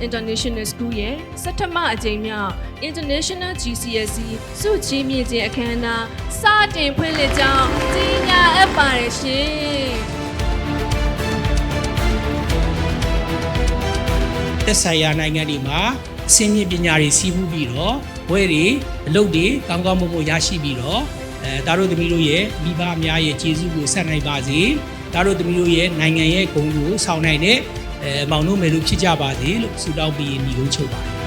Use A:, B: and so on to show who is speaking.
A: International School ရဲ့စက်ထမအကြိမ်မြောက် International GCSE စုချီးမြှင့်ခြင်းအခမ်းအနားစတင်ဖွင့်လှစ်ကြောင်းကြေညာအပ်ပါတယ်ရှင်
B: သက်ဆိုင်ရာနိုင်ငံတွေမှာအဆင့်မြင့်ပညာတွေစီးပူးပြီးတော့ဘွဲတွေအလုပ်တွေကောင်းကောင်းမွန်မွန်ရရှိပြီးတော့ဒါတို့သမီးတို့ရဲ့မိဘအများရဲ့ကျေးဇူးကိုဆက်နိုင်ပါစေဒါတို့သမီးတို့ရဲ့နိုင်ငံရဲ့ဂုဏ်ကိုဆောင်နိုင်တဲ့မောင်တို့မယ်တို့ဖြစ်ကြပါစေလို့ဆုတောင်းပြီးညီကုန်းချုပ်ပါတယ်